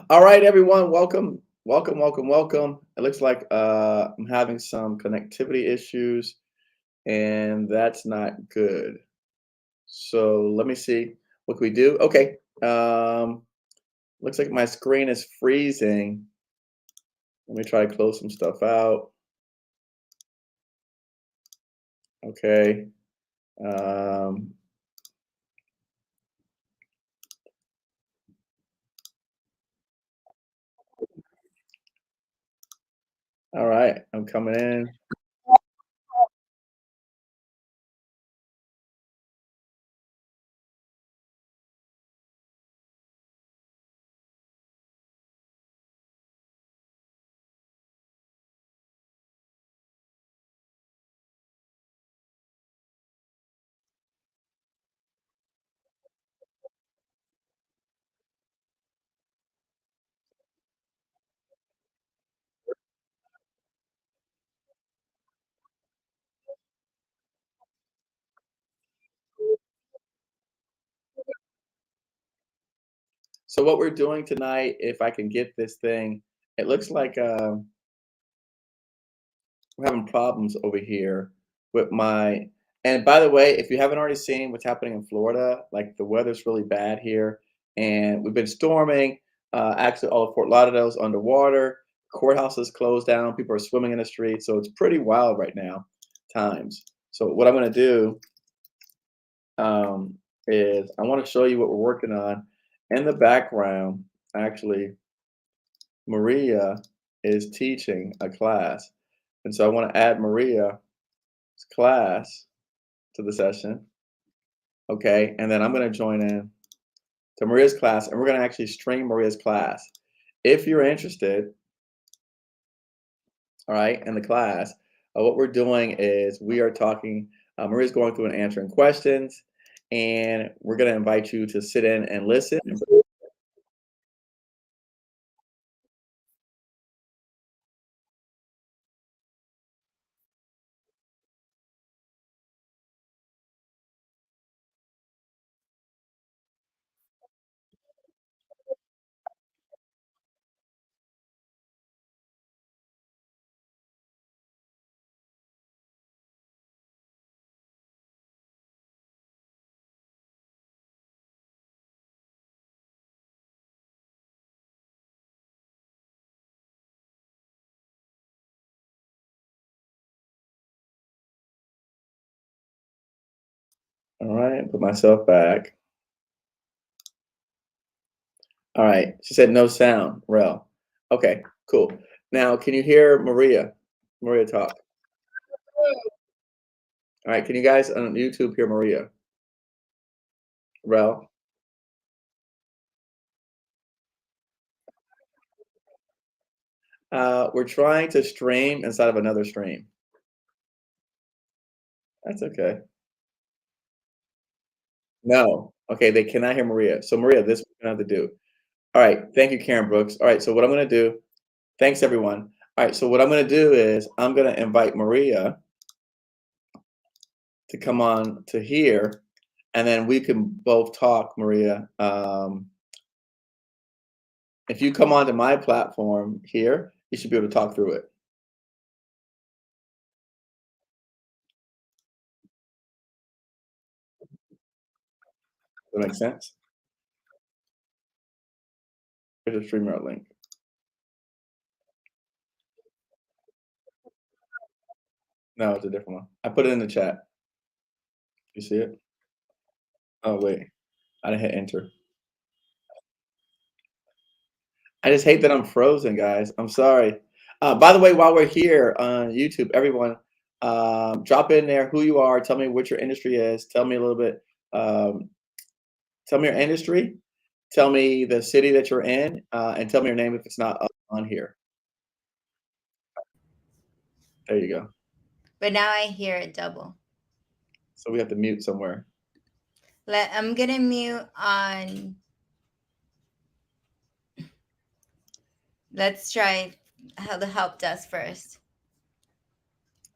All right, everyone, welcome, welcome, welcome, welcome. It looks like I'm having some connectivity issues, and that's not good. So let me see. What can we do? Okay. Looks like my screen is freezing. Let me try to close some stuff out. Okay. Um, all right, I'm coming in. So what we're doing tonight, if I can get this thing, it looks like we're having problems over here with my and by the way, if you haven't already seen what's happening in Florida, like the weather's really bad here, and we've been storming. Actually, all of Fort Lauderdale's underwater. Courthouse is closed down. People are swimming in the streets, so it's pretty wild right now. Times. So what I'm going to do um, is I want to show you what we're working on in the background. Actually, Maria is teaching a class, and so I want to add Maria's class to the session, okay? And then I'm gonna join in to Maria's class, and we're gonna actually stream Maria's class. If you're interested, all right, in the class, what we're doing is we are talking, Maria's going through and answering questions, and we're gonna invite you to sit in and listen. All right, put myself back. All right, she said no sound, Rel. Okay, cool. Now, can you hear Maria? Maria talk. All right, can you guys on YouTube hear Maria? Rel? We're trying to stream inside of another stream. That's okay. No. Okay, they cannot hear Maria. So Maria, this is what we're gonna have to do. All right. Thank you, Karen Brooks. All right. So what I'm gonna do, thanks everyone. All right. So what I'm gonna do is I'm gonna invite Maria to come on to here, and then we can both talk, Maria. If you come onto my platform here, you should be able to talk through it. Does that make sense? Here's a StreamYard link. No, it's a different one. I put it in the chat. You see it? Oh wait, I didn't hit enter. I just hate that I'm frozen, guys. I'm sorry. By the way, while we're here on YouTube, everyone, drop in there who you are. Tell me what your industry is. Tell me a little bit. Um, tell me your industry. Tell me the city that you're in, and tell me your name if it's not up on here. There you go. But now I hear it double. So we have to mute somewhere. I'm gonna mute on. Let's try how the help desk first.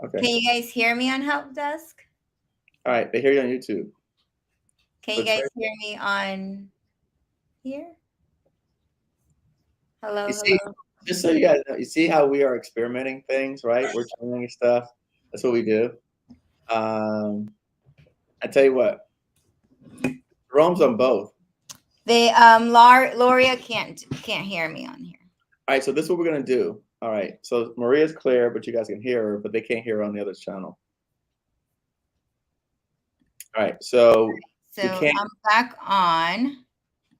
Okay. Can you guys hear me on help desk? All right. They hear you on YouTube. Can you Looks guys right. hear me on here? You Hello, see, hello. just so you guys know, you see how we are experimenting things, right? We're trying stuff. That's what we do. I tell you what, Rome's on both. They Loria can't hear me on here. All right, so this is what we're gonna do. All right, so Maria's clear, but you guys can hear her, but they can't hear her on the other channel. All right, so we So can't. I'm back on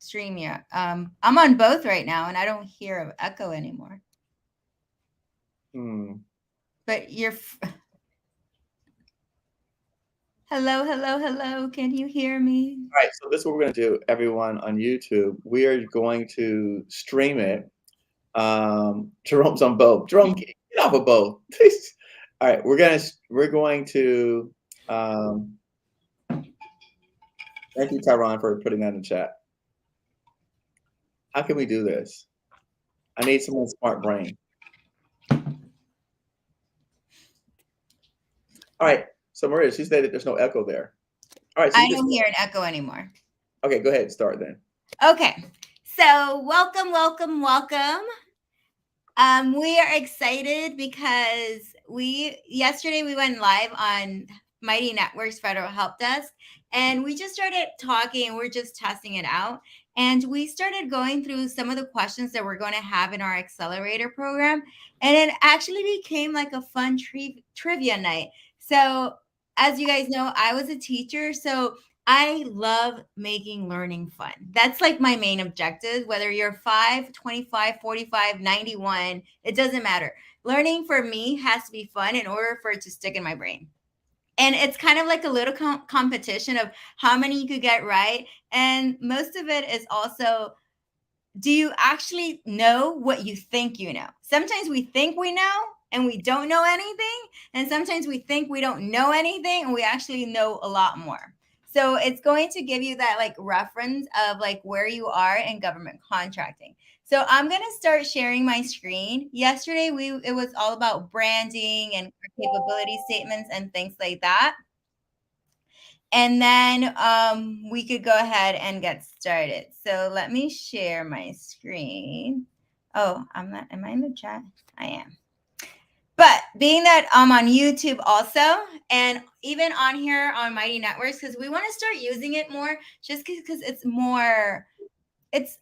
StreamYard. I'm on both right now, and I don't hear an echo anymore. But you're. Hello, hello, hello. Can you hear me? All right, so this is what we're gonna do, everyone on YouTube. We are going to stream it. Jerome's on both. Jerome, get off of both. All right, we're going to. Thank you, Tyron, for putting that in the chat. How can we do this? I need someone's smart brain. All right, so Maria, she said that there's no echo there. All right, so I don't hear an echo anymore. Okay, go ahead, start then. Okay, so welcome, welcome, welcome. We are excited because yesterday we went live on Mighty Networks Federal Help Desk, and we just started talking. We're just testing it out, and we started going through some of the questions that we're going to have in our accelerator program, and it actually became like a fun trivia night. So, as you guys know, I was a teacher, so I love making learning fun. That's like my main objective, whether you're 5, 25, 45, 91, it doesn't matter. Learning for me has to be fun in order for it to stick in my brain. And it's kind of like a little competition of how many you could get right. And most of it is also, do you actually know what you think you know? Sometimes we think we know and we don't know anything. And sometimes we think we don't know anything and we actually know a lot more. So it's going to give you that like reference of like where you are in government contracting. So I'm going to start sharing my screen. Yesterday, it was all about branding and capability statements and things like that. And then we could go ahead and get started. So let me share my screen. Oh, I'm not, am I in the chat? I am. But being that I'm on YouTube also, and even on here on Mighty Networks, because we want to start using it more, just because it's more, it's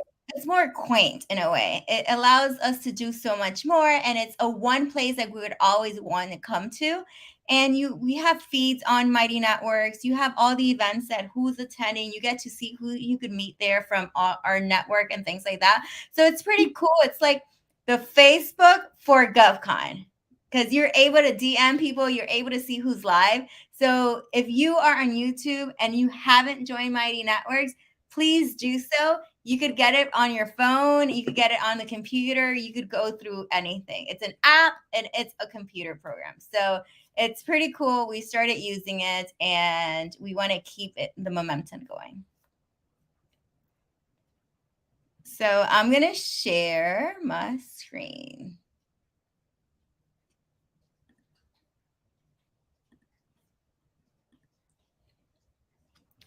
more quaint in a way. It allows us to do so much more, and it's a one place that we would always want to come to. And we have feeds on Mighty Networks. You have all the events that who's attending. You get to see who you could meet there from our network and things like that. So it's pretty cool. It's like the Facebook for GovCon, because you're able to DM people, you're able to see who's live. So if you are on YouTube and you haven't joined Mighty Networks, please do so. You could get it on your phone, you could get it on the computer, you could go through anything. It's an app and it's a computer program. So it's pretty cool. We started using it and we want to keep the momentum going. So I'm going to share my screen.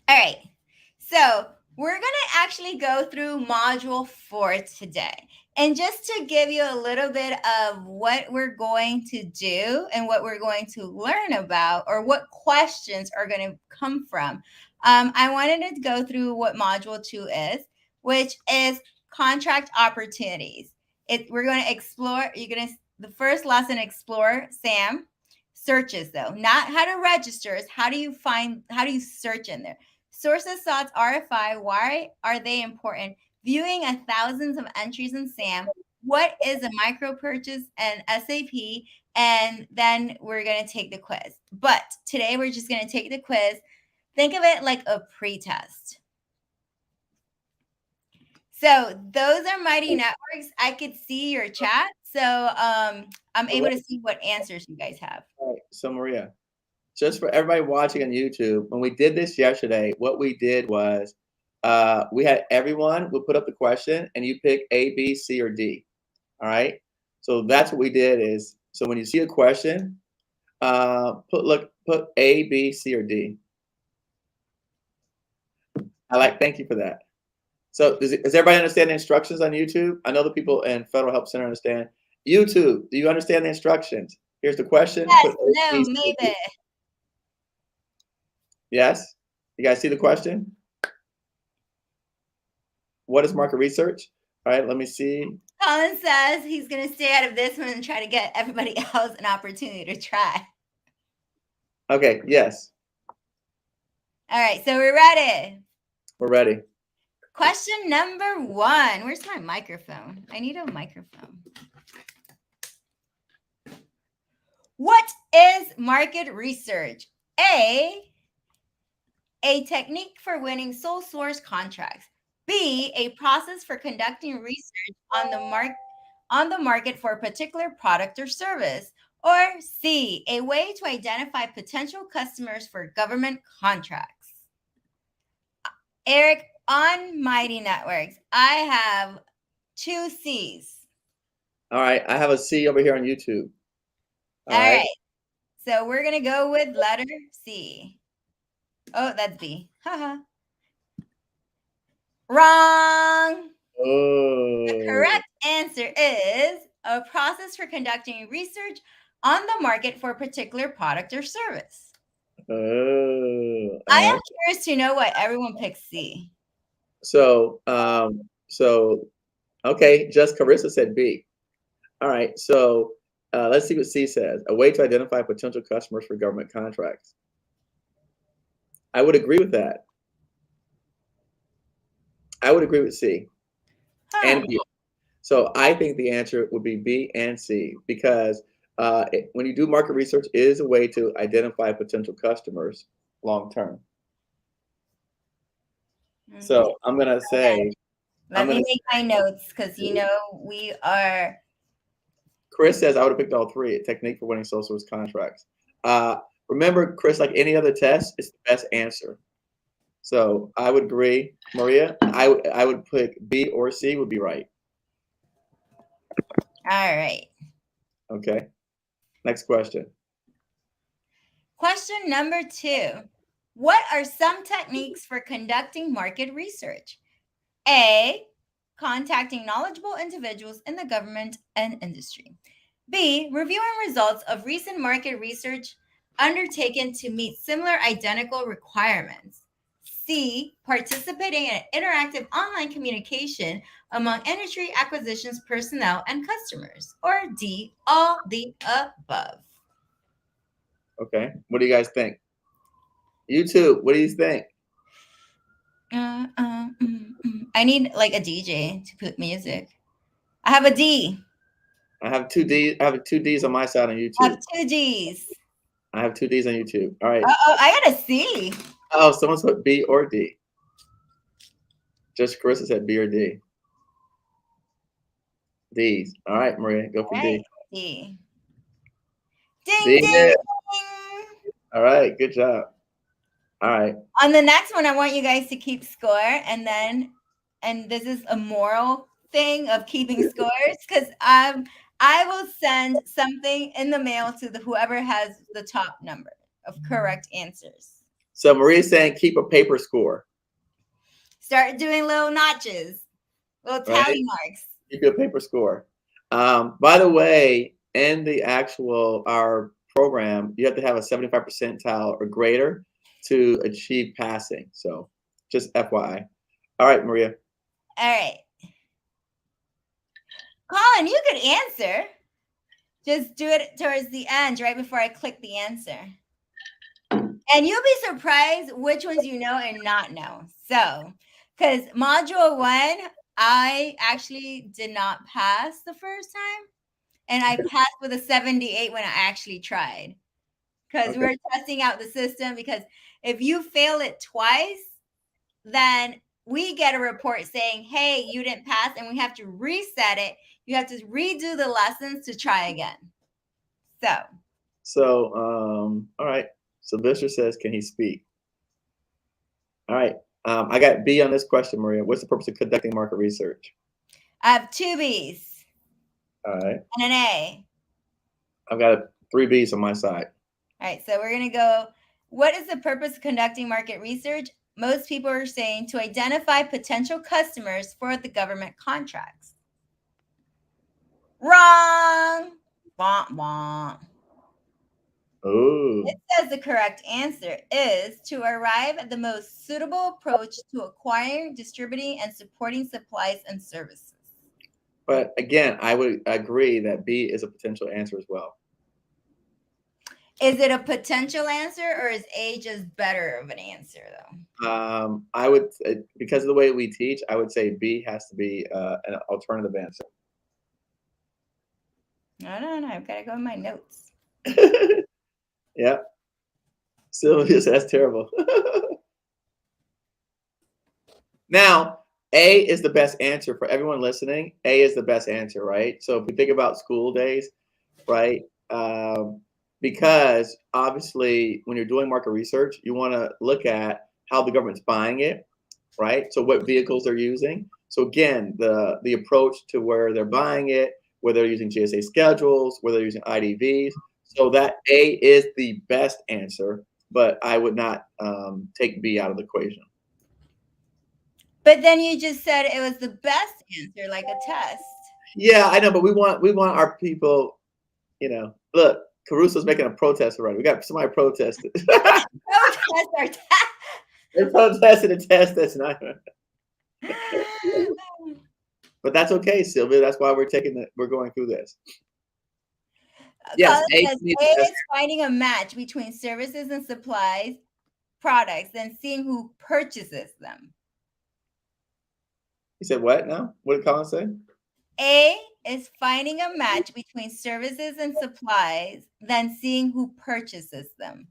All right, so we're going to actually go through module 4 today. And just to give you a little bit of what we're going to do and what we're going to learn about, or what questions are going to come from, I wanted to go through what module 2 is, which is contract opportunities. We're going to explore, the first lesson, explore SAM. Searches though, not how to register, is how do you search in there? Sources, thoughts, RFI, why are they important? Viewing thousands of entries in SAM. What is a micro purchase and SAP? And then we're going to take the quiz. But today we're just going to take the quiz. Think of it like a pre-test. So those are Mighty Networks. I could see your chat. So I'm able to see what answers you guys have. All right, so Maria, just for everybody watching on YouTube, when we did this yesterday, what we did was we had everyone would put up the question and you pick A, B, C, or D. All right. So that's what we did is, so when you see a question, put A, B, C, or D. Thank you for that. So does everybody understand the instructions on YouTube? I know the people in Federal Help Center understand. YouTube, do you understand the instructions? Here's the question. Yes, Put A, no, B, C, or D. maybe. Yes? You guys see the question? What is market research? All right, let me see. Colin says he's going to stay out of this one and try to get everybody else an opportunity to try. Okay, yes. All right, so we're ready. We're ready. Question number 1. Where's my microphone? I need a microphone. What is market research? A technique for winning sole source contracts. B, a process for conducting research on the market for a particular product or service. Or C, a way to identify potential customers for government contracts. Eric, on Mighty Networks, I have 2 C's. All right, I have a C over here on YouTube. All right. So we're going to go with letter C. Oh, that's B. Haha. Wrong. Oh. The correct answer is a process for conducting research on the market for a particular product or service. Oh. I am curious to know why everyone picks C. So, okay, just Carissa said B. All right, so let's see what C says. A way to identify potential customers for government contracts. I would agree with that. I would agree with C and B. So I think the answer would be B and C because when you do market research, it is a way to identify potential customers long term. So I'm gonna say. Let me make my notes because we are. Chris says I would have picked all 3. A technique for winning sole source contracts. Remember, Chris, like any other test, it's the best answer. So I would agree, Maria. I would pick B or C would be right. All right. Okay. Next question. Question number 2. What are some techniques for conducting market research? A, contacting knowledgeable individuals in the government and industry. B, reviewing results of recent market research undertaken to meet similar identical requirements. C, participating in interactive online communication among industry acquisitions personnel and customers. Or D, all the above. Okay. What do you guys think? YouTube, what do you think? I need like a DJ to put music. I have a D. I have 2 D's. I have 2 D's on my side on YouTube. I have 2 D's. I have 2 D's on YouTube. All right. Uh-oh, I got a C. Oh, someone's put B or D. Just Carissa said B or D. D's. All right, Maria, go for D. D. Ding, D. ding, ding. All right, good job. All right. On the next one, I want you guys to keep score, and this is a moral thing of keeping scores because I will send something in the mail to whoever has the top number of correct answers. So Maria's saying keep a paper score. Start doing little notches, little tally marks. Keep your paper score. By the way, in our program, you have to have a 75% percentile or greater to achieve passing. So just FYI. All right, Maria. All right. Colin, you could answer. Just do it towards the end, right before I click the answer. And you'll be surprised which ones you know and not know. So, because module 1, I actually did not pass the first time. And I passed with a 78 when I actually tried. Because we were testing out the system. Because if you fail it twice, then we get a report saying, hey, you didn't pass, and we have to reset it. You have to redo the lessons to try again. So, all right. So Visser says, can he speak? All right. I got B on this question, Maria. What's the purpose of conducting market research? I have 2 B's. All right. And an A. I've got 3 B's on my side. All right. So we're going to go, what is the purpose of conducting market research? most people are saying to identify potential customers for the government contracts. Wrong. Womp womp. Oh. It says the correct answer is to arrive at the most suitable approach to acquiring, distributing, and supporting supplies and services. But again, I would agree that B is a potential answer as well. Is it a potential answer, or is A just better of an answer, though? I would, because of the way we teach, I would say B has to be an alternative answer. No, I've got to go in my notes. Yeah. Sylvia said that's terrible. Now, A is the best answer for everyone listening. A is the best answer, right? So if we think about school days, right? Because obviously, when you're doing market research, you want to look at how the government's buying it, right? So what vehicles they're using. So again, the approach to where they're buying it, whether they're using GSA schedules, whether they're using IDVs. So that A is the best answer, but I would not take B out of the equation. But then you just said it was the best answer, like a test. Yeah, I know, but we want our people, look, Caruso's making a protest already. We got somebody protested. Protest our test. They protested a test that's not. But that's okay, Sylvia. That's why we're going through this. Yes, A is finding a match between services and supplies, products, then seeing who purchases them. You said what now? What did Colin say? A is finding a match between services and supplies, then seeing who purchases them.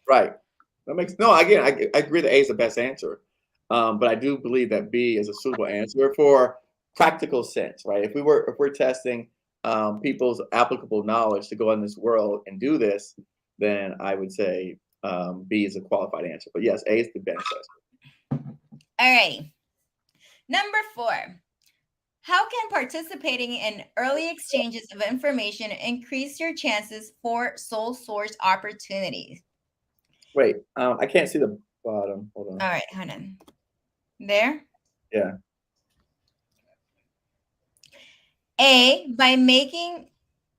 Right. That makes again, I agree that A is the best answer. But I do believe that B is a suitable answer for practical sense, right? If we're testing people's applicable knowledge to go in this world and do this, then I would say B is a qualified answer. But yes, A is the best answer. All right. Number 4. How can participating in early exchanges of information increase your chances for sole source opportunities? Wait, I can't see the bottom. Hold on. All right, hold on. There? Yeah. A, by making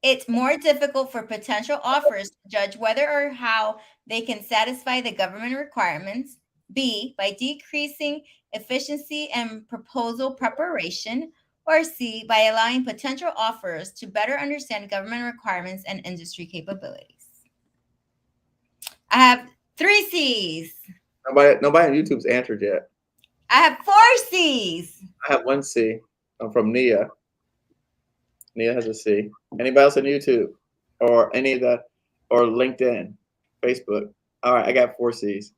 it more difficult for potential offers to judge whether or how they can satisfy the government requirements. B, by decreasing efficiency and proposal preparation. Or C, by allowing potential offers to better understand government requirements and industry capabilities. I have 3 C's. Nobody on YouTube's answered yet. I have 4 C's. I have 1 C. I'm from Nia. Nia has a C. Anybody else on YouTube or or LinkedIn, Facebook? All right, I got 4 C's.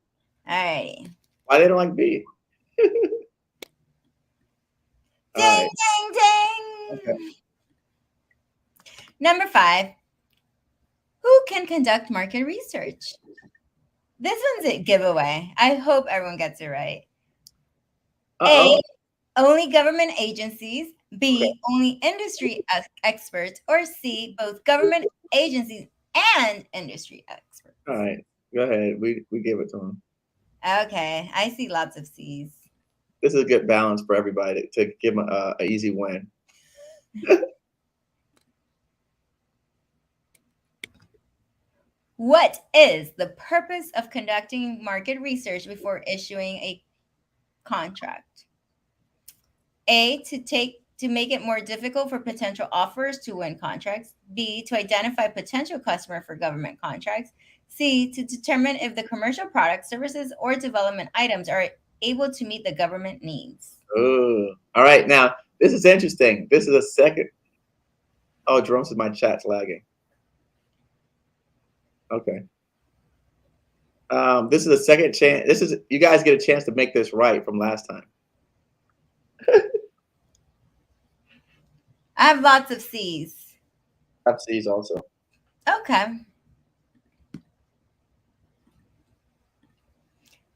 All right. Why they don't like B? Ding, right. ding, ding. Okay. Number 5. Who can conduct market research? This one's a giveaway. I hope everyone gets it right. A, only government agencies. B, Okay. only industry experts. Or C, both government agencies and industry experts. All right, go ahead. We gave it to them. Okay, I see lots of C's. This is a good balance for everybody to give them an easy win. What is the purpose of conducting market research before issuing a contract? A, to make it more difficult for potential offers to win contracts. B, to identify potential customer for government contracts. C, to determine if the commercial products, services, or development items are able to meet the government needs. Oh, all right. Now, this is interesting. This is a second. Oh, Jerome says my chat's lagging. Okay. This is a second chance. You guys get a chance to make this right from last time. I have lots of C's. I have C's also. Okay.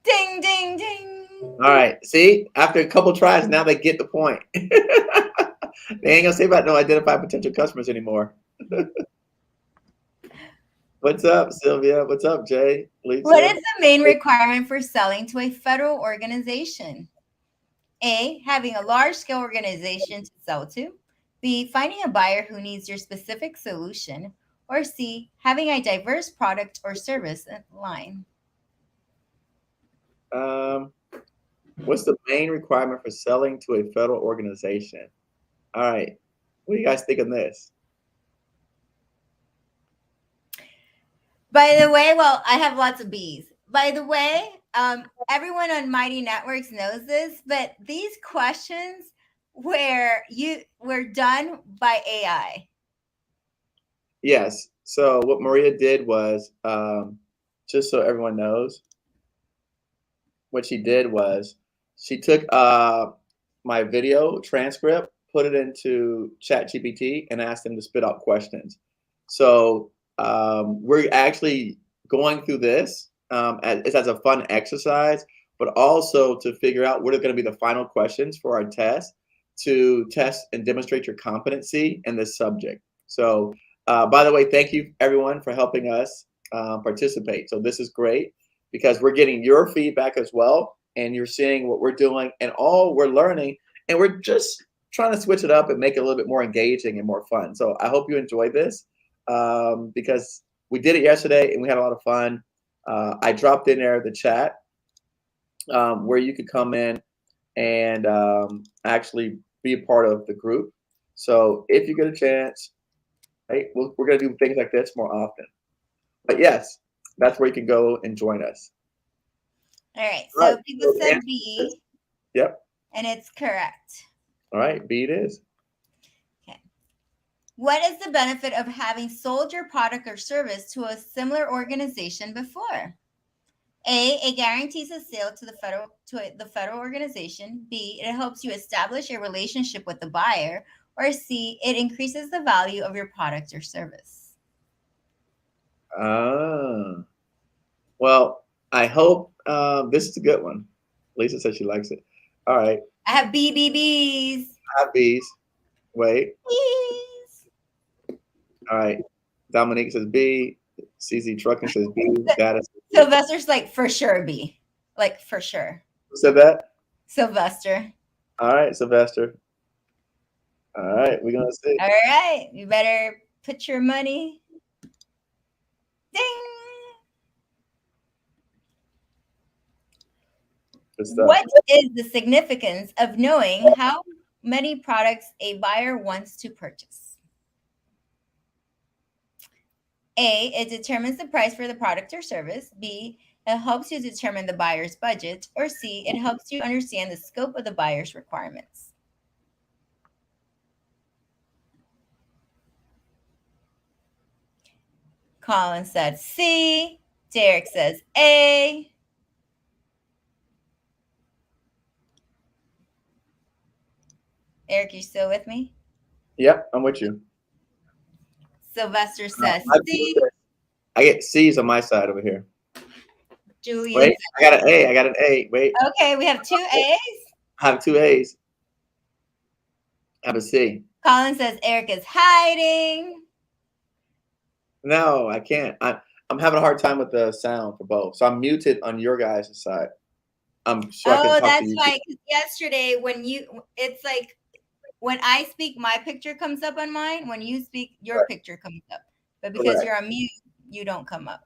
Ding, ding, ding. All right. See, after a couple tries, now they get the point. They ain't gonna say about no identify potential customers anymore. What's up, Sylvia? What's up, Jay? What Lisa? is the main requirement for selling to a federal organization? A, having a large-scale organization to sell to. B, finding a buyer who needs your specific solution. Or C, having a diverse product or service line. What's the main requirement for selling to a federal organization? All right. What do you guys think of this? By the way, well, I have lots of B's. By the way, everyone on Mighty Networks knows this, but these questions were done by AI. Yes. So what Maria did was, just so everyone knows, what she did was she took my video transcript, put it into ChatGPT, and asked them to spit out questions. So we're actually going through this as a fun exercise, but also to figure out what are going to be the final questions for our test to test and demonstrate your competency in this subject. So, by the way, thank you everyone for helping us participate. So this is great because we're getting your feedback as well, and you're seeing what we're doing and all we're learning, and we're just trying to switch it up and make it a little bit more engaging and more fun. So I hope you enjoy this because we did it yesterday and we had a lot of fun. I dropped in there the chat where you could come in and actually be a part of the group. So if you get a chance, right, we're going to do things like this more often. But yes, that's where you can go and join us. All right. So people said B. Yep. And it's correct. All right. B it is. Okay. What is the benefit of having sold your product or service to a similar organization before? A, it guarantees a sale to the federal organization. B, it helps you establish a relationship with the buyer. Or C, it increases the value of your product or service. Well, I hope this is a good one. Lisa says she likes it. All right. I have BBBs. I have B's. Wait. B's. All right. Dominique says B. CZ Trucking says B. Data says B. Sylvester's like for sure B. Like for sure. Who said that? Sylvester. All right, Sylvester. All right, we're gonna see. All right. You better put your money. Ding. What is the significance of knowing how many products a buyer wants to purchase? A, it determines the price for the product or service. B, it helps you determine the buyer's budget. Or C, it helps you understand the scope of the buyer's requirements. Colin said C. Derek says A. Eric, you still with me? Yep, I'm with you. Sylvester says C. I get C's on my side over here. Julian. Wait, I got an A. I got an A. Wait. Okay, we have 2 A's. I have 2 A's. I have a C. Colin says Eric is hiding. No, I can't. I'm having a hard time with the sound for both. So I'm muted on your guys' side. I'm sure I can talk that's to you. why. Yesterday, it's like when I speak, my picture comes up on mine. When you speak, your picture comes up. But because you're on mute, you don't come up.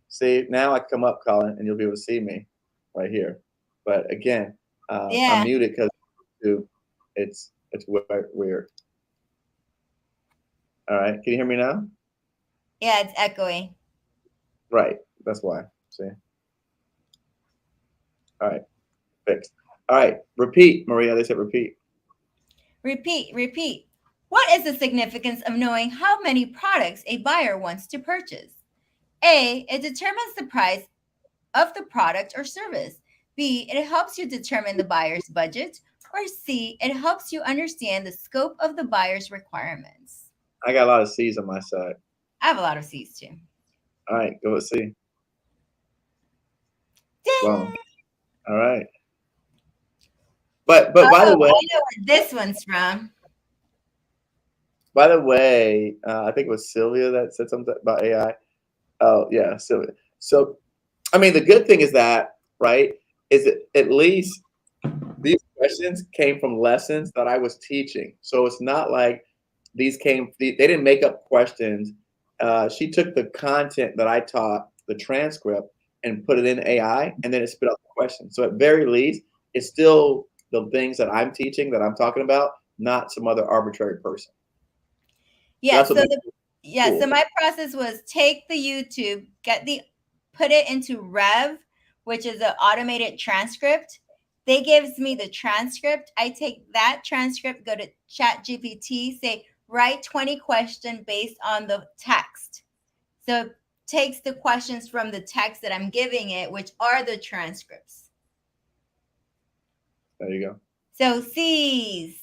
See, now I come up, Colin, and you'll be able to see me right here. But again, I'm muted because it's weird. All right, can you hear me now? Yeah, it's echoing. Right, that's why. See. All right, fixed. All right, repeat, Maria. They said repeat. Repeat. What is the significance of knowing how many products a buyer wants to purchase? A, it determines the price of the product or service. B, it helps you determine the buyer's budget. Or C, it helps you understand the scope of the buyer's requirements. I got a lot of C's on my side. I have a lot of C's too. All right, go with C. Ding. Well, all right. But by the way, I know where this one's from. By the way, I think it was Sylvia that said something about AI. Oh yeah, Sylvia. So, I mean, the good thing is that, right, is that at least these questions came from lessons that I was teaching. So it's not like they didn't make up questions. She took the content that I taught, the transcript, and put it in AI, and then it spit out the questions. So at very least, it's still the things that I'm teaching that I'm talking about, not some other arbitrary person. So Yeah. that's what So makes it so cool. my process was take the YouTube, put it into Rev, which is an automated transcript. They gives me the transcript. I take that transcript, go to Chat GPT, say write 20 questions based on the text. So it takes the questions from the text that I'm giving it, which are the transcripts. There you go. So C's.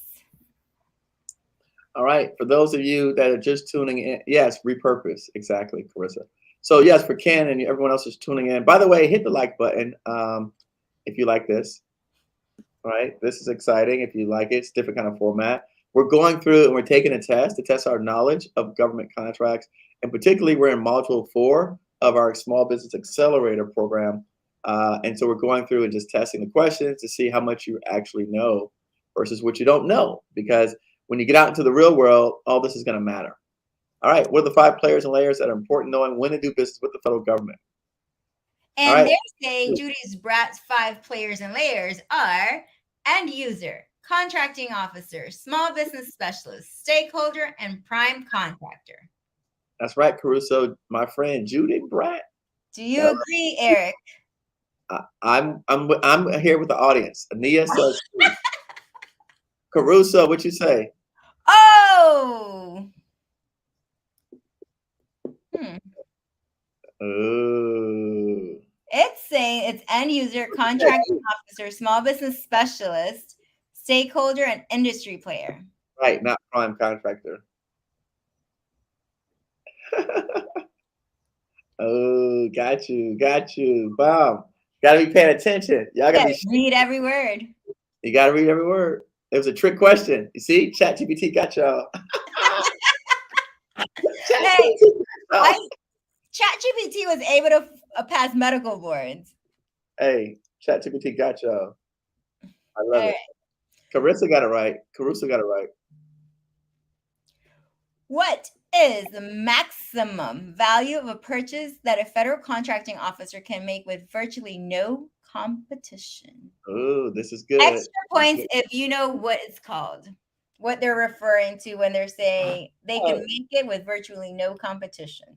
All right. For those of you that are just tuning in, yes, repurpose. Exactly, Carissa. So yes, for Ken and everyone else is tuning in. By the way, hit the like button if you like this. All right. This is exciting. If you like it, it's a different kind of format. We're going through and we're taking a test to test our knowledge of government contracts. And particularly, we're in module 4 of our Small Business Accelerator program. And so we're going through and just testing the questions to see how much you actually know versus what you don't know. Because when you get out into the real world, all this is going to matter. All right. What are the 5 players and layers that are important knowing when to do business with the federal government? All And right. they're saying Judy's Brat's 5 players and layers are end user, contracting officer, small business specialist, stakeholder, and prime contractor. That's right, Caruso. My friend Judy Bratt. Do you agree, Eric? I'm here with the audience. Ania says Caruso, what you say? Oh. Oh. It's saying it's end user, contracting officer, small business specialist, stakeholder, and industry player. Right, not prime contractor. Oh, got you, got you. Bomb. Gotta be paying attention. Y'all gotta be read every word. You gotta read every word. It was a trick question. You see, ChatGPT got y'all. Hey, ChatGPT was able to pass medical boards. Hey, ChatGPT got y'all. I love it. Carissa got it right. Caruso got it right. What is the maximum value of a purchase that a federal contracting officer can make with virtually no competition? Oh, this is good. Extra points if you know what it's called, what they're referring to when they're saying they can make it with virtually no competition.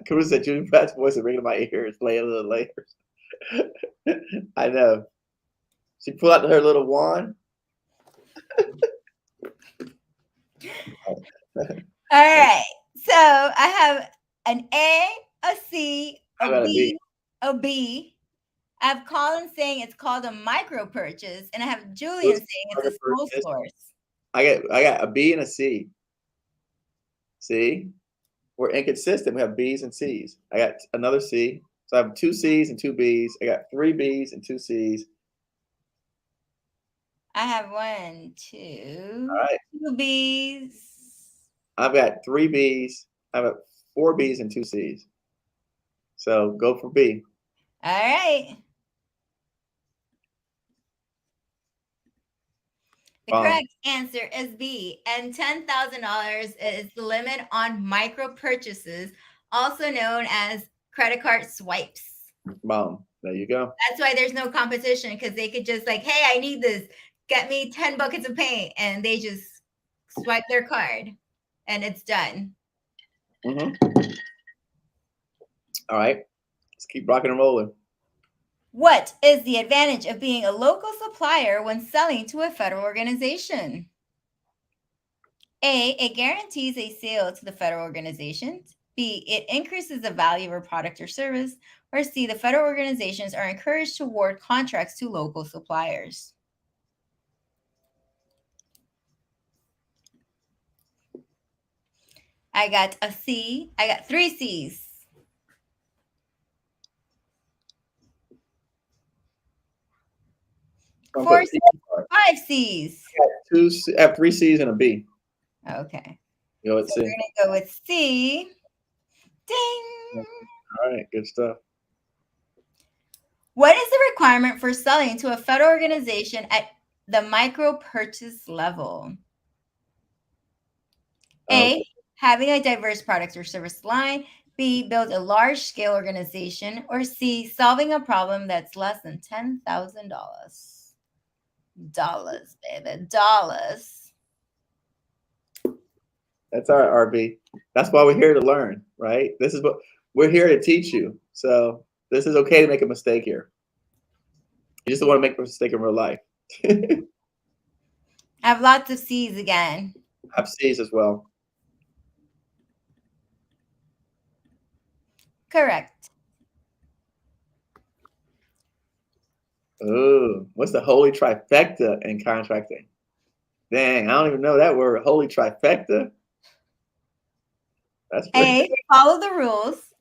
Caruso said Judy Pratt's voice is ringing in my ears, laying little layers. I know. She pulled out her little wand. All right. So I have an A, a C, a B, a B. I have Colin saying it's called a micro purchase, and I have Julian saying it's a sole source. I got a B and a C. See? We're inconsistent. We have B's and C's. I got another C. So I have 2 C's and 2 B's. I got 3 B's and 2 C's. I have 1, 2, All right. 2 B's. I've got 3 B's. I've got 4 B's and 2 C's. So go for B. All right. The correct answer is B, and $10,000 is the limit on micro purchases, also known as credit card swipes. Bomb. There you go. That's why there's no competition, because they could just like, hey, I need this. Get me 10 buckets of paint, and they just swipe their card, and it's done. Mm-hmm. All right. Let's keep rocking and rolling. What is the advantage of being a local supplier when selling to a federal organization? A, it guarantees a sale to the federal organization. B, it increases the value of a product or service. Or C, the federal organizations are encouraged to award contracts to local suppliers. I got a C. I got 3 C's. I'm gonna 4 put C's, C part. 5 C's. I have 3 C's and a B. Okay. You know, let's So see. we're going to go with C. Ding. All right, good stuff. What is the requirement for selling to a federal organization at the micro purchase level? A, having a diverse product or service line. B, build a large scale organization. Or C, solving a problem that's less than $10,000. Dollars, baby, dollars. That's all right, RB. That's why we're here to learn, right? This is what we're here to teach you. So this is okay to make a mistake here. You just don't want to make a mistake in real life. I have lots of C's again. I have C's as well. Correct. Ooh, what's the holy trifecta in contracting? Dang, I don't even know that word. Holy trifecta. That's A, pretty. follow the rules,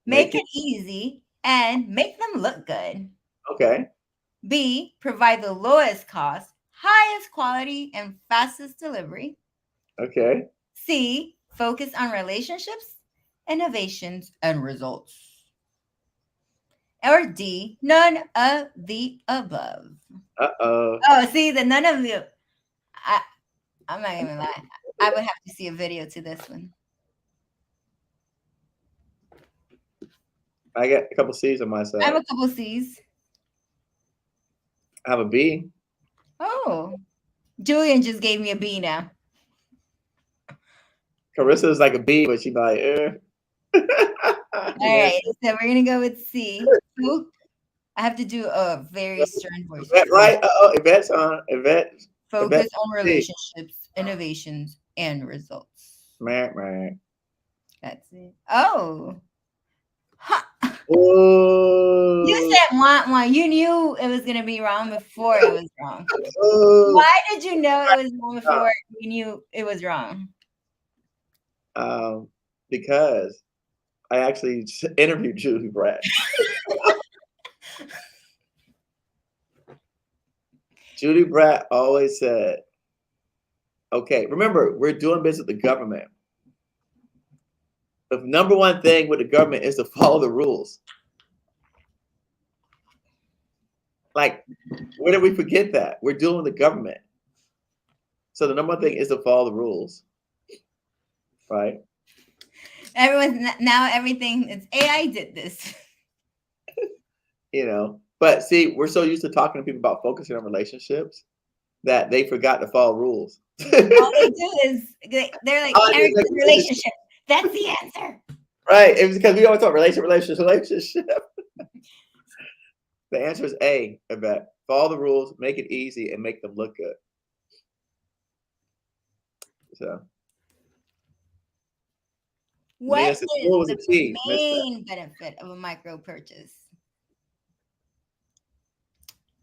make Make it easy, and make them look good. Okay. B, provide the lowest cost, highest quality, and fastest delivery. Okay. C, focus on relationships, innovations, and results. Or D, none of the above. Uh-oh. Oh, see, the none of the. I'm not even lying. I would have to see a video to this one. I got a couple C's on my side. I have a couple C's. I have a B. Oh, Julian just gave me a B now. Carissa's like a B, but she's like, All right, so we're gonna go with C. I have to do a very stern voice. Yvette, right? Yvette's on. Yvette. Focus on relationships, innovations, and results. Meh. That's it. Oh. Huh. Ooh. You said want. You knew it was gonna be wrong before it was wrong. Ooh. Why did you know it was wrong before you knew it was wrong? Because I actually interviewed Julie Brad. Judy Bratt always said, okay, remember, we're doing business with the government. The number one thing with the government is to follow the rules. Like, where did we forget that? We're dealing with the government. So the number one thing is to follow the rules. Right? Everything is AI did this. You know, but see, we're so used to talking to people about focusing on relationships that they forgot to follow rules. All they do is they're like, every relationship. That's the answer. Right. It's because we always talk relationship. The answer is A, Yvette. Follow the rules, make it easy, and make them look good. So. What is the main benefit of a micro purchase?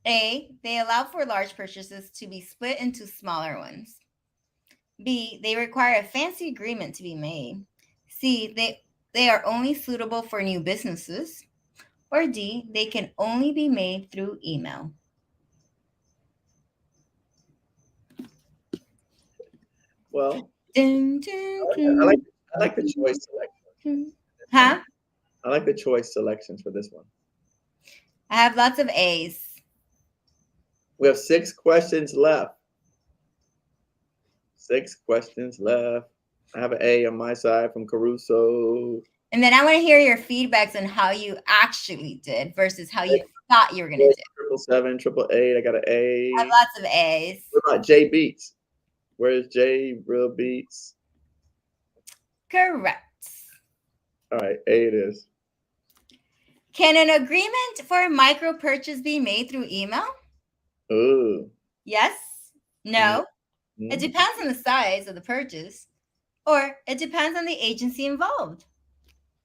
A, they allow for large purchases to be split into smaller ones. B, they require a fancy agreement to be made. C, they are only suitable for new businesses. Or D, they can only be made through email. Well, I like the choice selection. Huh? I like the choice selections for this one. I have lots of A's. We have 6 questions left. 6 questions left. I have an A on my side from Caruso. And then I want to hear your feedbacks on how you actually did versus how you thought you were going to do. 777, 888. I got an A. I have lots of A's. What about J Beats? Where's J Real Beats? Correct. All right, A it is. Can an agreement for a micro purchase be made through email? Ooh. Yes. No. Mm-hmm. It depends on the size of the purchase, or it depends on the agency involved.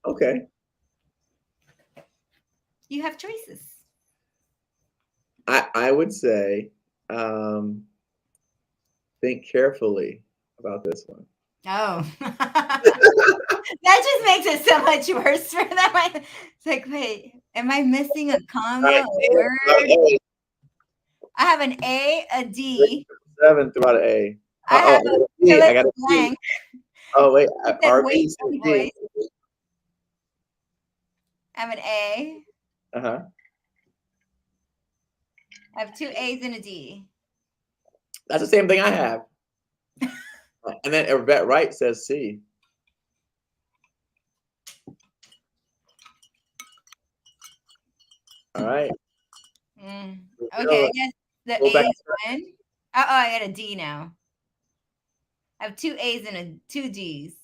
Okay. You have choices. I would say think carefully about this one. Oh. That just makes it so much worse for them. It's like, wait, am I missing a comma or word? I have an A, a D. 7 throughout an A. I have I got a fill D. in I got the a D. blank. Oh wait, It said RB wait says D. invoice. I have an A. Uh-huh. I have 2 A's and a D. That's the same thing I have. And then Yvette Wright says C. All right. Okay, I guess the Go back A's win. Oh, I got a D now. I have 2 A's and 2 D's.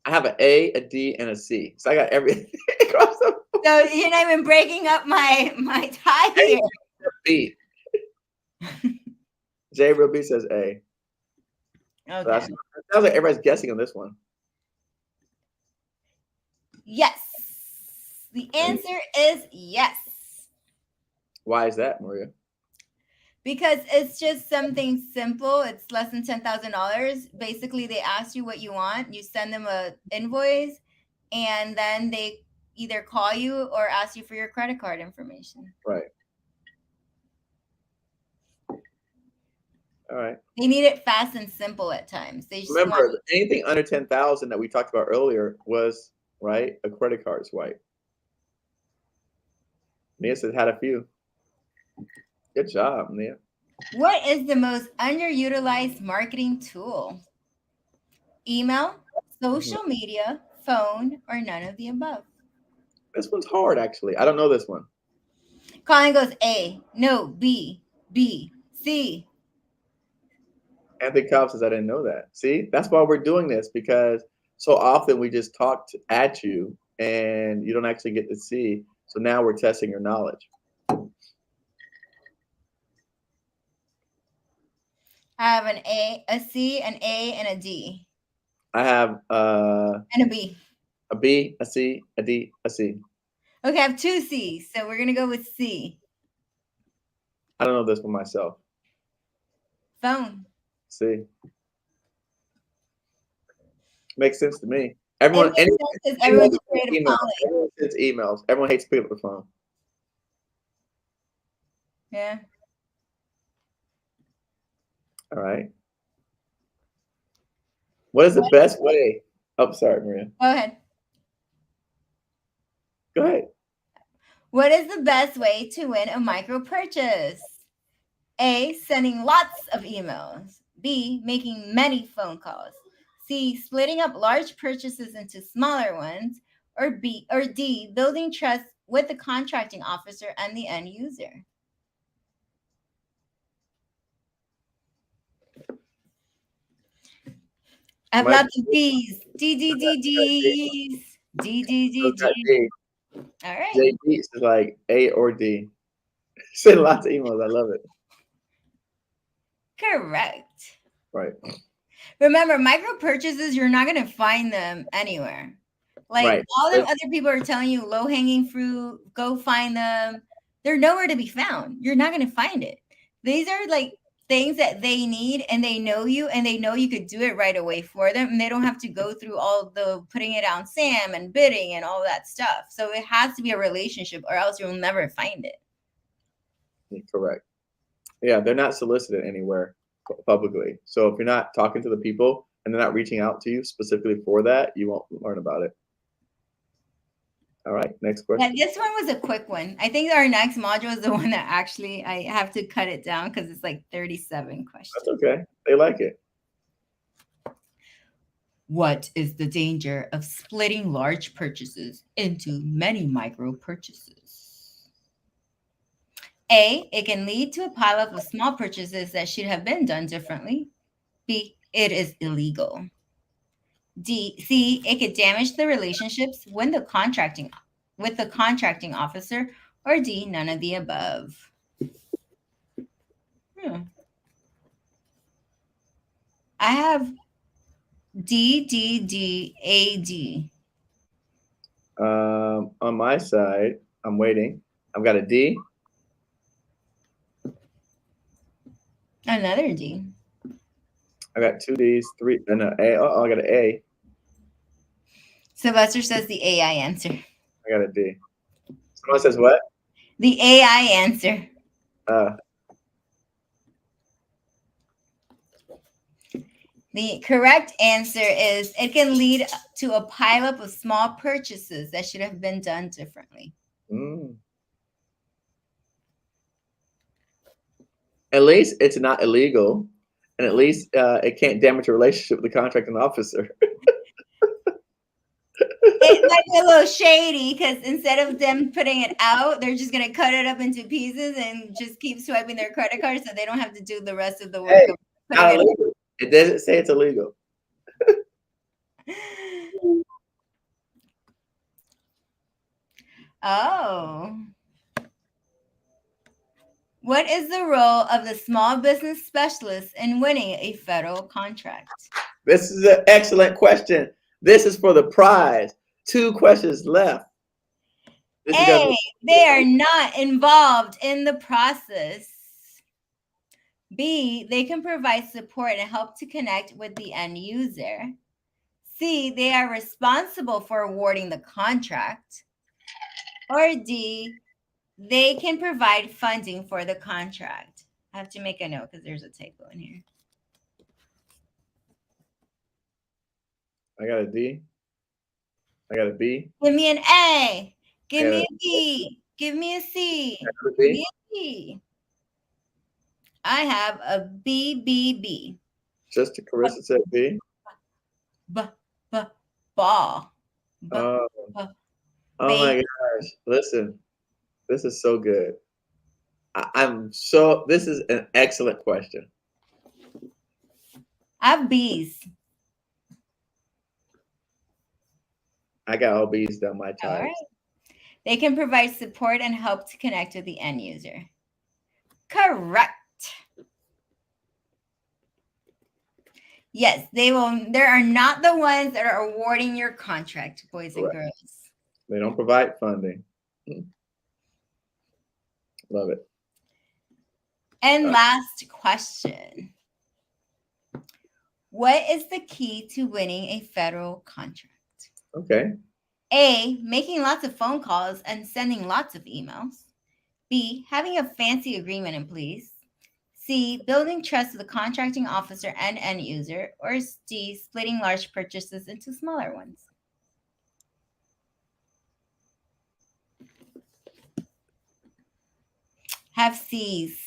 I have an A, a D, and a C. So I got everything across the board. So you're not even breaking up my tie here. B. J Real B says A. Okay. So sounds like everybody's guessing on this one. Yes. The answer is yes. Why is that, Maria? Because it's just something simple. It's less than $10,000. Basically, they ask you what you want. You send them an invoice, and then they either call you or ask you for your credit card information. Right. All right. They need it fast and simple at times. They just Remember, anything under 10,000 that we talked about earlier was, right, a credit card swipe. Nia said had a few. Good job, Nia. What is the most underutilized marketing tool? Email, social media, phone, or none of the above? This one's hard, actually. I don't know this one. Colin goes A. No, B. B. C. Anthony Cobb says I didn't know that. See, that's why we're doing this, because so often we just talk at you and you don't actually get to see. So now we're testing your knowledge. I have an A, a C, an A, and a D. I have and a B. A B, a C, a D, a C. Okay, I have 2 C's, so we're gonna go with C. I don't know this one myself. Phone. C. Makes sense to me. Everyone sends emails. Everyone hates picking up the phone. Yeah. All right. What is the best way? Oh, sorry, Maria. Go ahead. Go ahead. What is the best way to win a micro purchase? A, sending lots of emails. B, making many phone calls. C, splitting up large purchases into smaller ones. Or D, building trust with the contracting officer and the end user. I have lots of D's. D, D, D, D's. D, D, D, D. All right. JD is like A or D. Send lots of emails. I love it. Correct. Right. Remember, micro purchases, you're not going to find them anywhere. Like all them other people are telling you low-hanging fruit, go find them. They're nowhere to be found. You're not going to find it. These are like things that they need, and they know you, and they know you could do it right away for them, and they don't have to go through all the putting it on SAM and bidding and all that stuff. So it has to be a relationship, or else you'll never find it. Correct. Yeah, they're not solicited anywhere publicly. So if you're not talking to the people and they're not reaching out to you specifically for that, you won't learn about it. All right, next question. Yeah, this one was a quick one. I think our next module is the one that actually I have to cut it down because it's like 37 questions. That's okay. They like it. What is the danger of splitting large purchases into many micro purchases? A, it can lead to a pileup of small purchases that should have been done differently. B, it is illegal. C, it could damage the relationships with the contracting officer. Or D, none of the above. I have D, D, D, A, D. On my side, I'm waiting. I've got a D. Another D. I got 2 D's, 3, and an A. Oh, I got an A. Sylvester says the AI answer. I got a D. Someone says what? The AI answer. The correct answer is it can lead to a pileup of small purchases that should have been done differently. At least it's not illegal, and at least it can't damage a relationship with the contracting officer. It might be a little shady because instead of them putting it out, they're just going to cut it up into pieces and just keep swiping their credit card so they don't have to do the rest of the work Hey, of not putting it illegal. It doesn't say it's illegal. Oh. What is the role of the small business specialist in winning a federal contract? This is an excellent question. This is for the prize. 2 questions left. A, they are not involved in the process. B, they can provide support and help to connect with the end user. C, they are responsible for awarding the contract. Or D, they can provide funding for the contract. I have to make a note because there's a typo in here. I got a D. I got a B. Give me an A. Give me a B. Give me a C. Give me a D. I have a B. Just to Carissa said B. Ball. Oh my gosh. Listen, this is so good. This is an excellent question. I have B's. I got all B's down my types. All right. They can provide support and help to connect with the end user. Correct. Yes, they will. They are not the ones that are awarding your contract, boys and girls. They don't provide funding. Love it. And last question. What is the key to winning a federal contract? Okay. A, making lots of phone calls and sending lots of emails. B, having a fancy agreement in place. C, building trust with the contracting officer and end user. Or D, splitting large purchases into smaller ones. Have C's.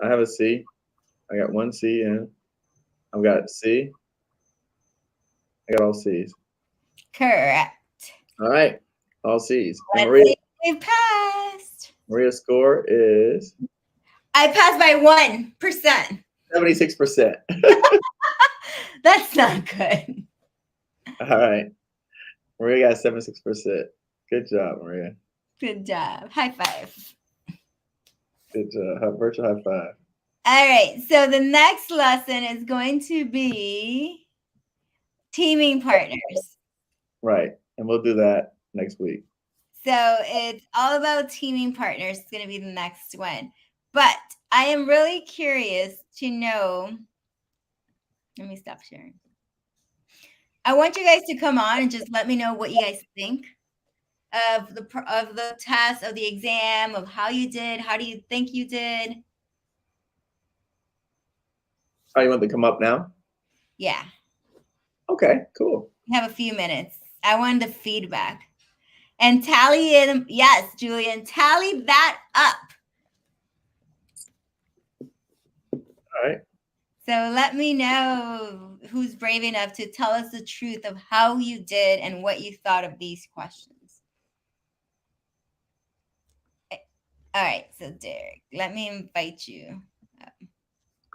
I have a C. I got 1 C in. I've got C. I got all C's. Correct. All right. All C's. And Maria, we passed. Maria's score is? I passed by 1%. 76%. That's not good. All right. Maria got 76%. Good job, Maria. Good job. High five. Good job. Virtual high five. All right. So the next lesson is going to be teaming partners. Right. And we'll do that next week. So it's all about teaming partners. It's going to be the next one. But I am really curious to know. Let me stop sharing. I want you guys to come on and just let me know what you guys think of the test, of the exam, of how you did. How do you think you did? Oh, you want to come up now? Yeah. Okay, cool. We have a few minutes. I wanted the feedback. And tally it. Yes, Julian, tally that up. All right. So let me know who's brave enough to tell us the truth of how you did and what you thought of these questions. All right, so Derek, let me invite you up.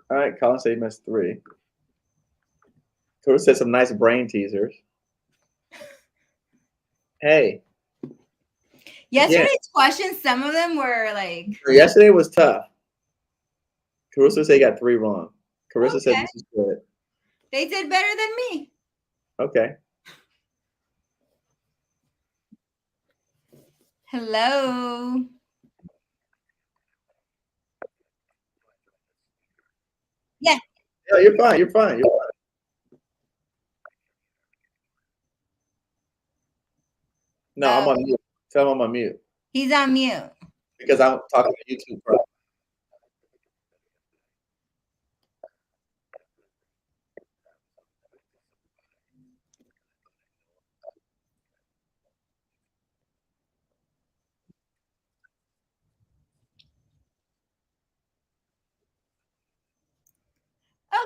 All right, Colin said he missed 3. Coach said some nice brain teasers. Hey. Yesterday's questions, some of them were like... Yesterday was tough. Carissa said he got 3 wrong. Carissa said this is good. They did better than me. Okay. Hello. Yeah. Yeah, you're fine. You're fine. You're fine. No, I'm on mute. Tell him I'm on mute. He's on mute. Because I'm talking to YouTube Pro.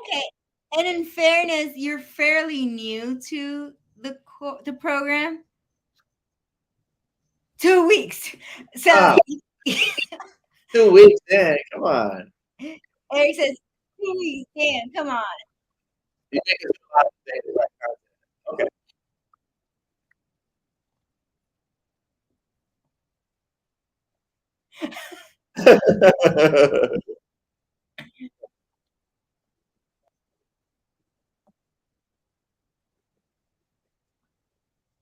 Okay. And in fairness, you're fairly new to the program. 2 weeks. So Ah, 2 weeks in, come on. Eric says, 2 weeks, damn, come on. You think it's a lot to say the right content. Okay.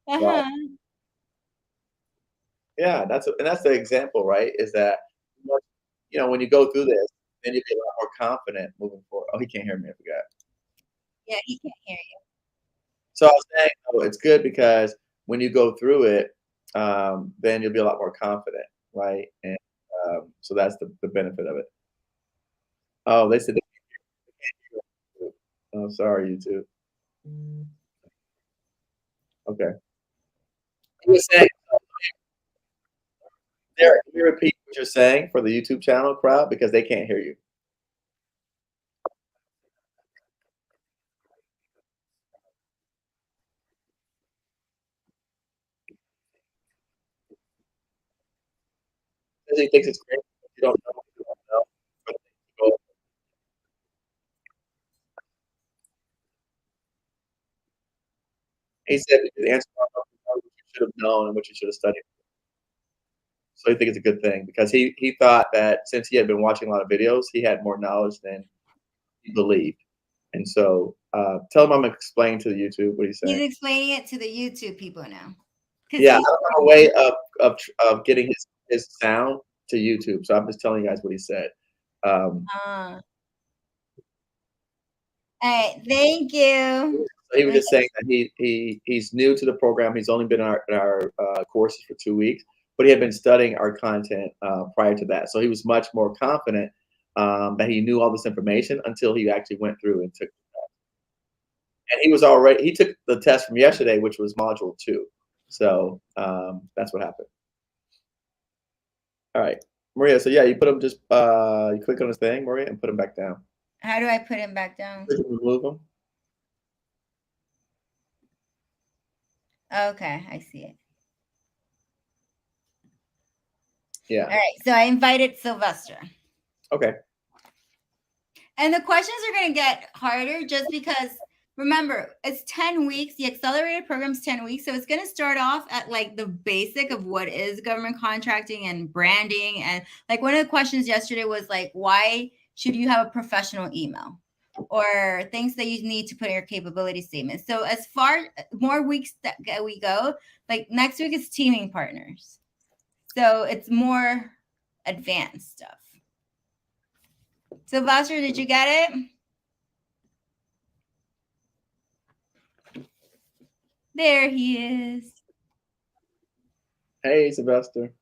Right. Uh-huh. Yeah, that's the example, right? Is that when you go through this, then you get a lot more confident moving forward. Oh, he can't hear me. I forgot. Yeah, he can't hear you. So I was saying, it's good because when you go through it, then you'll be a lot more confident, right? And so that's the benefit of it. Oh, they said they can't hear you. Oh, sorry, YouTube. Okay. You were saying, Derek, can you repeat what you're saying for the YouTube channel crowd because they can't hear you? Because he thinks it's great. You don't know. You don't know. But he said the answer what you should have known and what you should have studied. So I think it's a good thing because he thought that since he had been watching a lot of videos, he had more knowledge than he believed. And so tell him I'm explaining to the YouTube what he's He's saying. explaining it to the YouTube people now. Because Yeah, I he's don't have a way of getting his sound to YouTube. So I'm just telling you guys what he said. all right, thank you. So he was Okay. just saying that he's new to the program. He's only been in our courses for 2 weeks, but he had been studying our content prior to that. So he was much more confident that he knew all this information until he actually went through and took. And he took the test from yesterday, which was module 2. So that's what happened. All right, Maria. So yeah, you put him just you click on his thing, Maria, and put him back down. How do I put him back down? Remove him. Okay, I see it. Yeah. All right, so I invited Sylvester. Okay. And the questions are going to get harder just because, remember, it's 10 weeks. The accelerated program's 10 weeks. So it's going to start off at like the basic of what is government contracting and branding. And like one of the questions yesterday was like, why should you have a professional email? Or things that you need to put in your capability statement. So as far more weeks that we go, like next week is teaming partners. So it's more advanced stuff. Sylvester, did you get it? There he is. Hey, Sylvester.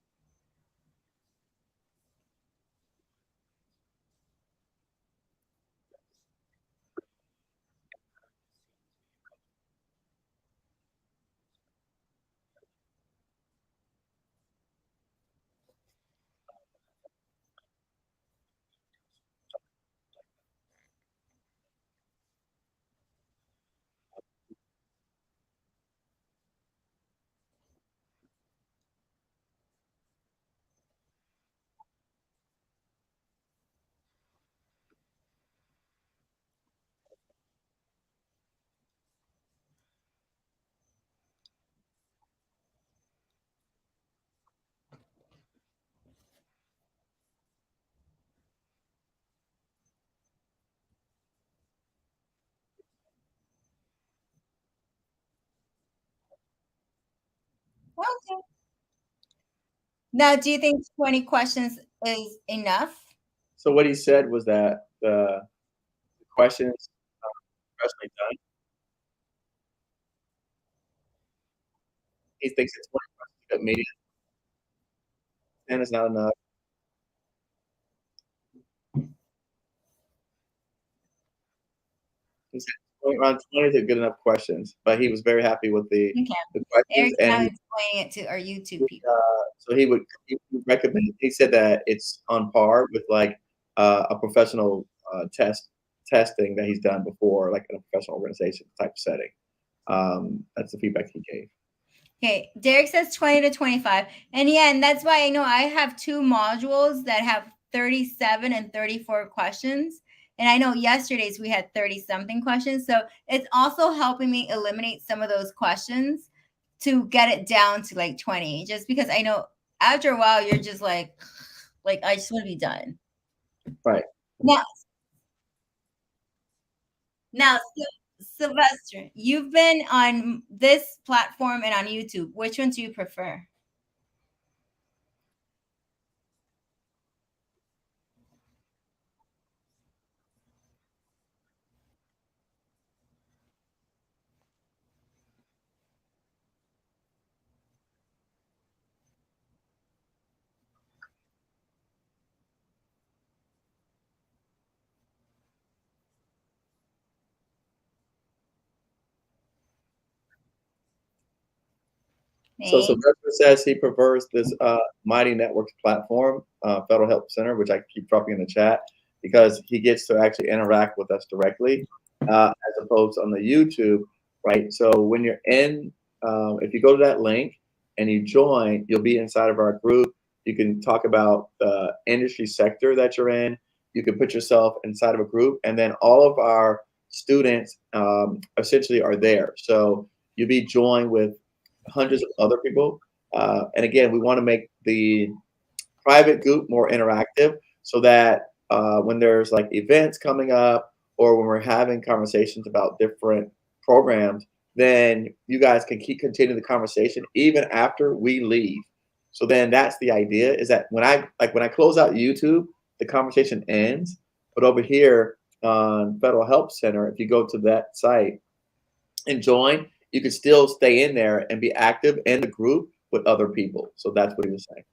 Okay. Now, do you think 20 questions is enough? So what he said was that the questions professionally done. He thinks it's 20 questions that median 10 is not enough. He said around 20 is good enough questions, but he was very happy with Okay. the questions, Eric's and now explaining it to our YouTube people. so he would recommend. He said that it's on par with like a professional test testing that he's done before, like in a professional organization type setting. That's the feedback he gave. Okay, Derek says 20 to 25. And yeah, and that's why I know I have two modules that have 37 and 34 questions. And I know yesterday's we had 30 something questions. So it's also helping me eliminate some of those questions to get it down to like 20, just because I know after a while you're just like I just want to be done. Right. Now, now, Sylvester, you've been on this platform and on YouTube. Which one do you prefer? So Thanks. Sylvester says he prefers this Mighty Networks platform, Federal Help Center, which I keep dropping in the chat, because he gets to actually interact with us directly, as opposed to on the YouTube, right? So when you're in, if you go to that link and you join, you'll be inside of our group. You can talk about the industry sector that you're in. You can put yourself inside of a group, and then all of our students essentially are there. So you'll be joined with hundreds of other people. And again, we want to make the private group more interactive so that when there's like events coming up or when we're having conversations about different programs, then you guys can keep continuing the conversation even after we leave. So then that's the idea, is that when I close out YouTube, the conversation ends. But over here on Federal Help Center, if you go to that site and join, you can still stay in there and be active in the group with other people. So that's what he was saying.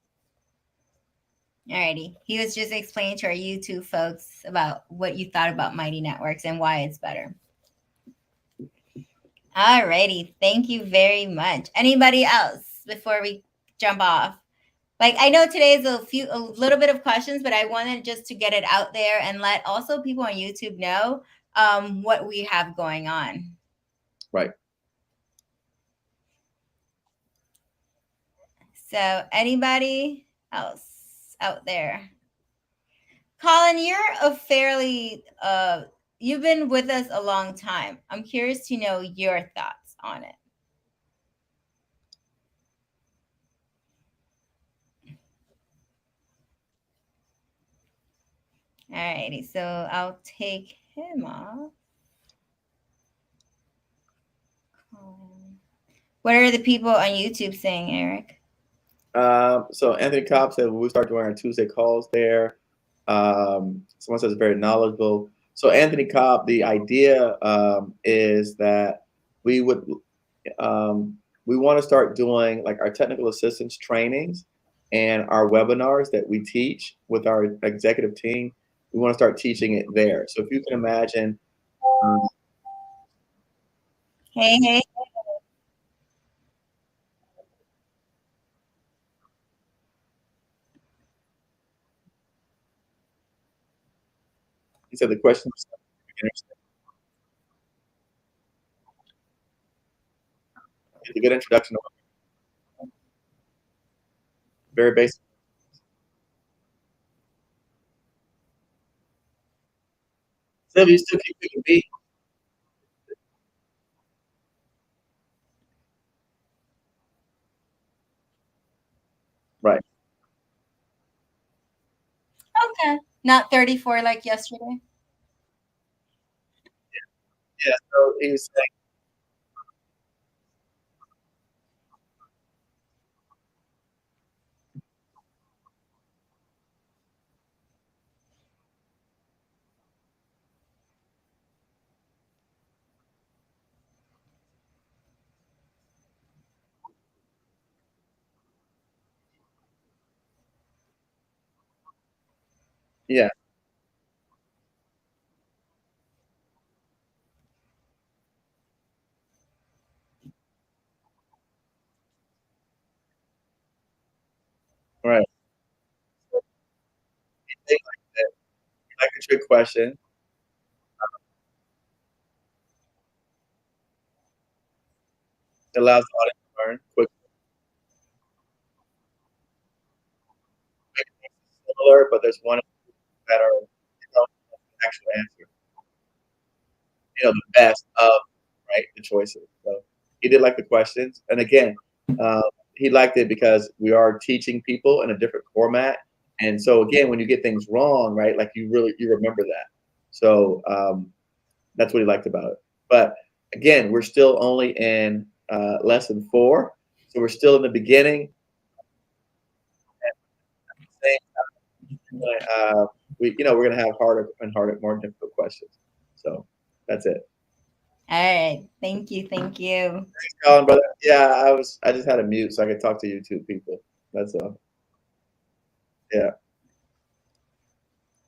Alrighty. He was just explaining to our YouTube folks about what you thought about Mighty Networks and why it's better. Alrighty. Thank you very much. Anybody else before we jump off? Like, I know today is a little bit of questions, but I wanted just to get it out there and let also people on YouTube know what we have going on. Right. So anybody else out there? Colin, you're a fairly you've been with us a long time. I'm curious to know your thoughts on it. Alrighty, so I'll take him off. What are the people on YouTube saying, Eric? So Anthony Cobb said we start doing our Tuesday calls there. Someone says very knowledgeable. So Anthony Cobb, the idea is that we would we want to start doing like our technical assistance trainings and our webinars that we teach with our executive team. We want to start teaching it there. So if you can imagine. Hey. He said the question was it's a good introduction. Very basic. Still, you still keep picking B. Right. Okay. Not 34 like yesterday. Yeah. So he was saying, yeah. Right. Like a trick question. It allows the audience to learn quickly, make things similar, but there's one that are actual answer. The best of, right, the choices. So he did like the questions, and again, uh, he liked it because we are teaching people in a different format, and so again, when you get things wrong, right, like you remember that. So that's what he liked about it. But again, we're still only in lesson 4, so we're still in the beginning. We're gonna have harder and harder, more difficult questions. So that's it. All right. Thank you. Thank you. Colin, brother. Yeah, I just had a mute so I could talk to YouTube people. That's all. Yeah.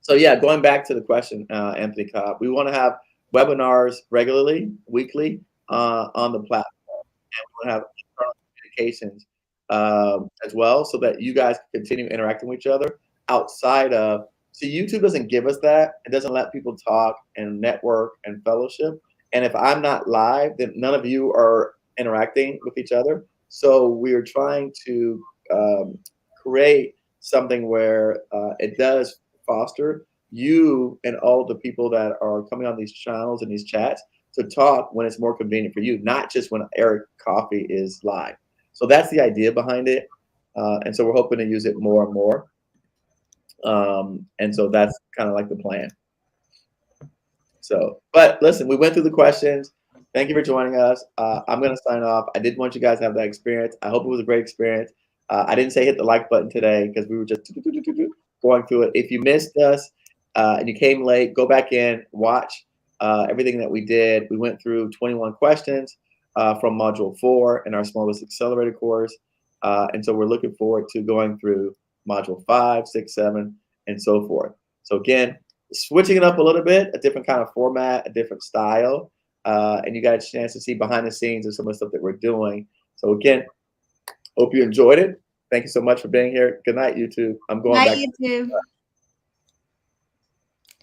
So yeah, going back to the question, Anthony Cobb, we want to have webinars regularly, weekly, on the platform. We want to have internal communications as well, so that you guys can continue interacting with each other outside of. See, YouTube doesn't give us that. It doesn't let people talk and network and fellowship. And if I'm not live, then none of you are interacting with each other. So we're trying to create something where it does foster you and all the people that are coming on these channels and these chats to talk when it's more convenient for you, not just when Eric Coffee is live. So that's the idea behind it. And so we're hoping to use it more and more. And so that's kind of like the plan. So, but listen, we went through the questions. Thank you for joining us. I'm going to sign off. I did want you guys to have that experience. I hope it was a great experience. I didn't say hit the like button today because we were just going through it. If you missed us and you came late, go back in, watch everything that we did. We went through 21 questions from Module 4 in our smallest accelerator course. And so we're looking forward to going through Module 5, 6, 7, and so forth. So again, switching it up a little bit, a different kind of format, a different style, and you got a chance to see behind the scenes of some of the stuff that we're doing. So again, hope you enjoyed it. Thank you so much for being here. Good night, YouTube. I'm going Bye, back. YouTube.